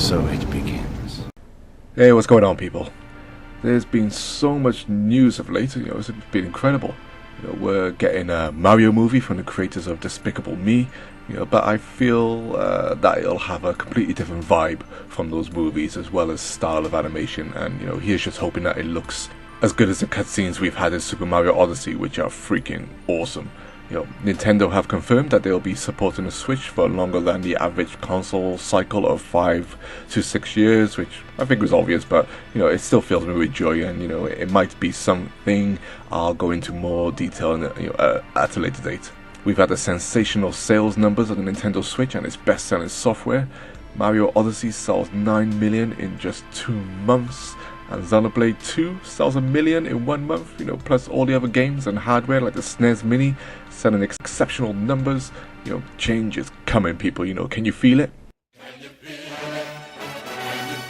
So it begins. Hey, what's going on, people? There's been so much news of late, it's been incredible. We're getting a Mario movie from the creators of Despicable Me, but I feel that it'll have a completely different vibe from those movies, as well as style of animation, and here's just hoping that it looks as good as the cutscenes we've had in Super Mario Odyssey, which are freaking awesome. Nintendo have confirmed that they'll be supporting the Switch for longer than the average console cycle of 5 to 6 years, which I think was obvious, but it still fills me with joy, and it might be something I'll go into more detail at a later date. We've had the sensational sales numbers of the Nintendo Switch and its best-selling software. Mario Odyssey sells 9 million in just 2 months. And Xenoblade 2 sells 1 million in 1 month, plus all the other games and hardware like the SNES Mini selling exceptional numbers. Change is coming, people, can you feel it? Can you feel it? Can you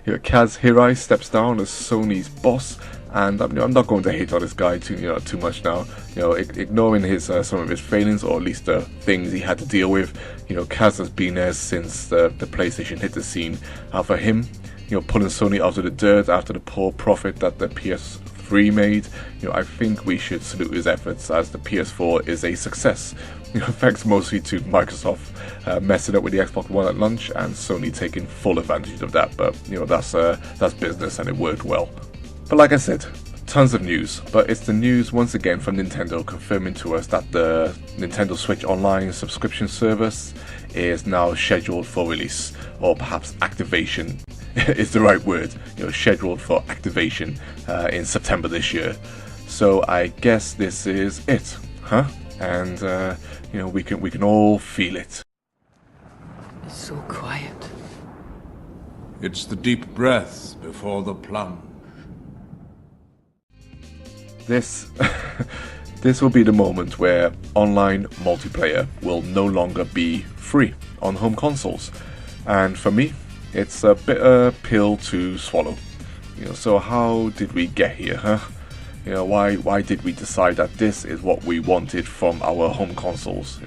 feel it? Kaz Hirai steps down as Sony's boss, and I'm not going to hate on this guy too much now. Ignoring his some of his failings, or at least the things he had to deal with. Kaz has been there since the PlayStation hit the scene. For him, pulling Sony out of the dirt after the poor profit that the PS3 made, I think we should salute his efforts, as the PS4 is a success. Thanks mostly to Microsoft messing up with the Xbox One at launch, and Sony taking full advantage of that. But that's business, and it worked well. But like I said, tons of news, but it's the news once again from Nintendo confirming to us that the Nintendo Switch Online subscription service is now scheduled for release, or perhaps activation is the right word, scheduled for activation in September this year. So I guess this is it, huh? And we can all feel it. It's so quiet. It's the deep breath before the plunge. This will be the moment where online multiplayer will no longer be free on home consoles, and for me, it's a bitter pill to swallow. So how did we get here, huh? Why did we decide that this is what we wanted from our home consoles?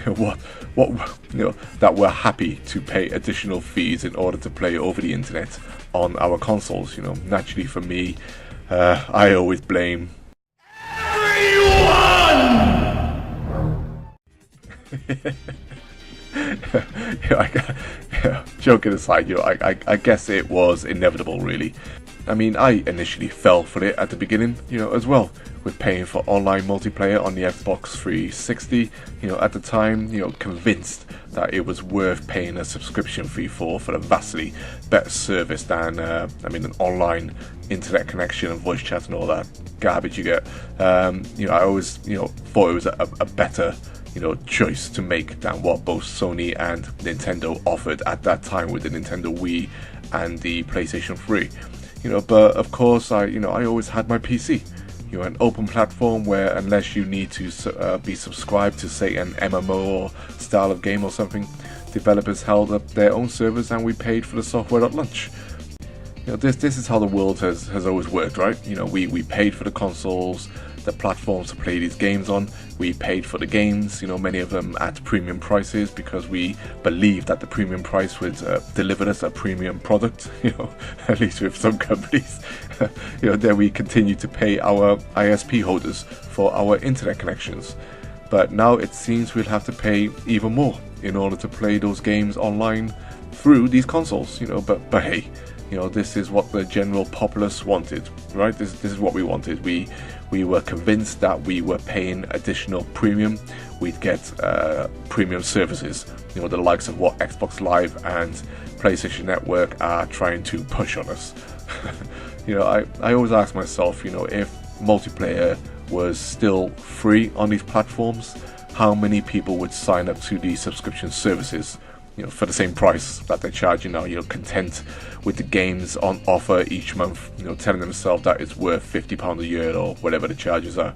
That we're happy to pay additional fees in order to play over the internet on our consoles. Naturally for me, I always blame joking aside, I guess it was inevitable, really. I mean, I initially fell for it at the beginning, as well, with paying for online multiplayer on the Xbox 360. At the time, convinced that it was worth paying a subscription fee for a vastly better service than, an online internet connection and voice chat and all that garbage you get. I always, thought it was a better choice to make than what both Sony and Nintendo offered at that time with the Nintendo Wii and the PlayStation 3. But of course, I always had my PC. An open platform where, unless you need to be subscribed to, say, an MMO or style of game or something, developers held up their own servers and we paid for the software at launch. This is how the world has always worked, right? We paid for the consoles, the platforms to play these games on. We paid for the games, many of them at premium prices, because we believed that the premium price would deliver us a premium product, at least with some companies. Then we continue to pay our ISP holders for our internet connections. But now it seems we'll have to pay even more in order to play those games online through these consoles, but hey, this is what the general populace wanted, right? This is what we wanted. We were convinced that we were paying additional premium, we'd get premium services, the likes of what Xbox Live and PlayStation Network are trying to push on us. I always ask myself, if multiplayer was still free on these platforms, how many people would sign up to these subscription services? For the same price that they're charging now, content with the games on offer each month, telling themselves that it's worth £50 a year or whatever the charges are.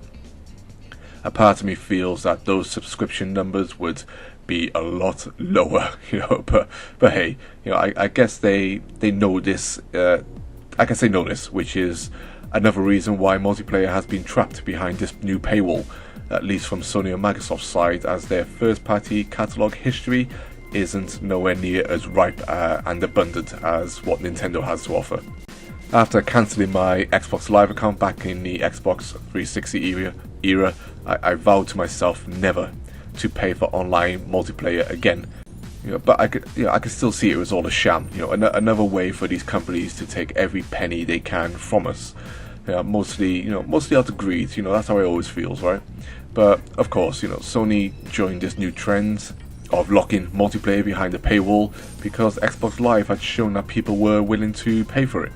A part of me feels that those subscription numbers would be a lot lower, but hey, I guess they know this. I guess they know this, which is another reason why multiplayer has been trapped behind this new paywall. at least from Sony and Microsoft's side, as their first-party catalog history isn't nowhere near as ripe and abundant as what Nintendo has to offer. After cancelling my Xbox Live account back in the Xbox 360 era, I vowed to myself never to pay for online multiplayer again. But I could still see it was all a sham. Another way for these companies to take every penny they can from us. Mostly out of greed. That's how it always feels, right? But of course, Sony joined this new trend of locking multiplayer behind a paywall because Xbox Live had shown that people were willing to pay for it.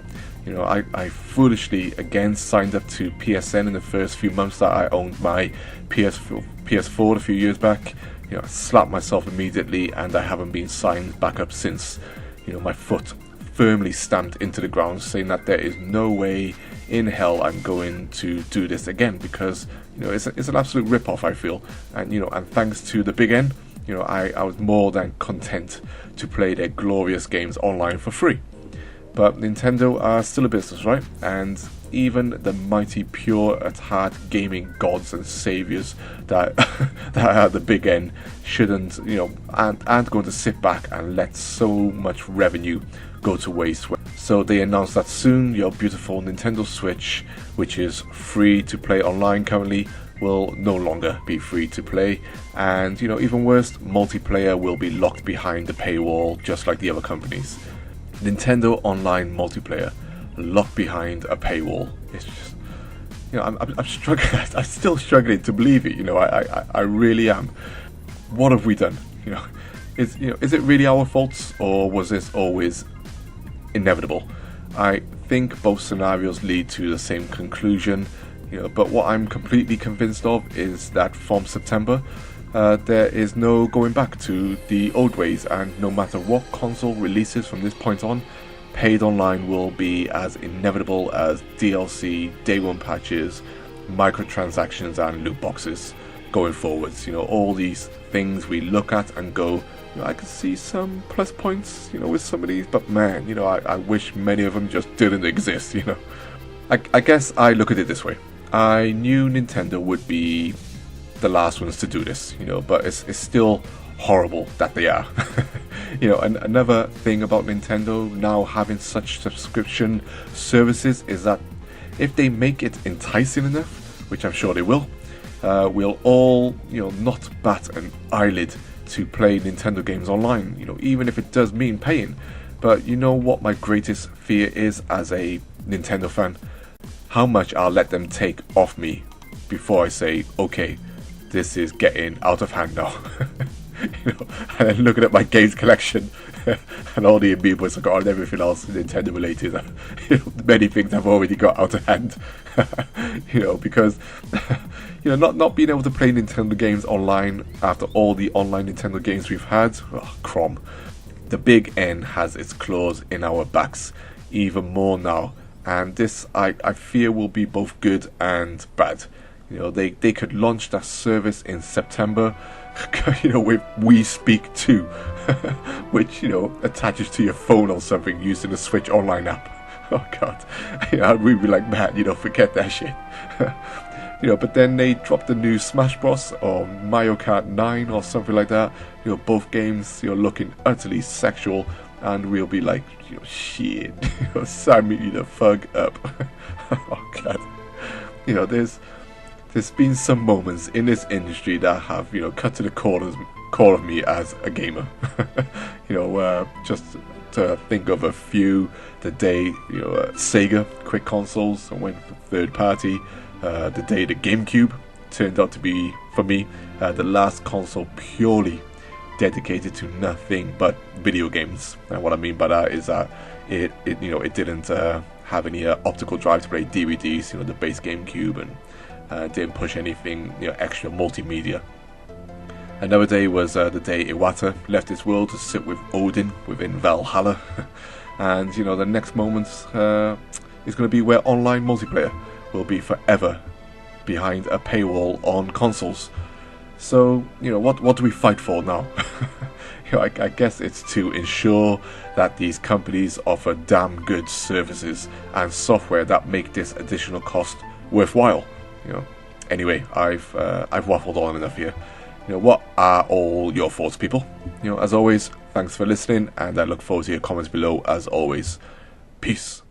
I foolishly again signed up to PSN in the first few months that I owned my PS4 a few years back. I slapped myself immediately, and I haven't been signed back up since. My foot firmly stamped into the ground, saying that there is no way in hell I'm going to do this again, because it's an absolute rip-off, I feel. And thanks to the big N, I was more than content to play their glorious games online for free. But Nintendo are still a business, right? And even the mighty pure at heart gaming gods and saviors that that are the big N shouldn't, aren't going to sit back and let so much revenue go to waste. So they announced that soon your beautiful Nintendo Switch, which is free to play online currently, will no longer be free to play, and even worse, multiplayer will be locked behind the paywall just like the other companies. Nintendo Online multiplayer locked behind a paywall. It's just, I'm struggling. I'm still struggling to believe it. I really am. What have we done? Is it really our faults, or was this always inevitable? I think both scenarios lead to the same conclusion. But what I'm completely convinced of is that from September, there is no going back to the old ways, and no matter what console releases from this point on, paid online will be as inevitable as DLC, day one patches, microtransactions and loot boxes going forwards. All these things we look at and go, I could see some plus points, with some of these, but man, I wish many of them just didn't exist. I guess I look at it this way. I knew Nintendo would be the last ones to do this, but it's still horrible that they are. And another thing about Nintendo now having such subscription services is that if they make it enticing enough, which I'm sure they will, we'll all, not bat an eyelid to play Nintendo games online, even if it does mean paying. But what my greatest fear is as a Nintendo fan? How much I'll let them take off me before I say, okay, this is getting out of hand now. And then looking at my games collection and all the amiibos I got and everything else Nintendo related, many things I've already got out of hand. Because not being able to play Nintendo games online after all the online Nintendo games we've had, crom. The big N has its claws in our backs even more now, and this I fear will be both good and bad. They could launch that service in September, with We Speak 2, which, attaches to your phone or something using the Switch Online app. Oh God, I'd really be like, man, forget that shit. But then they dropped the new Smash Bros. Or Mario Kart 9 or something like that. Both games, looking utterly sexual, and we'll be like, shit, sign me the fuck up. Oh God. There's been some moments in this industry that have, cut to the core of me as a gamer. Just to think of a few, the day, Sega quick consoles and went for third party. The day the GameCube turned out to be, for me, the last console purely dedicated to nothing but video games. And what I mean by that is that it didn't have any optical drive to play DVDs, the base GameCube, and didn't push anything, extra multimedia. Another day was the day Iwata left this world to sit with Odin within Valhalla. And the next moment is going to be where online multiplayer will be forever behind a paywall on consoles. So, what do we fight for now? I guess it's to ensure that these companies offer damn good services and software that make this additional cost worthwhile. Anyway, I've waffled on enough here. What are all your thoughts, people? As always, thanks for listening, and I look forward to your comments below as always. Peace.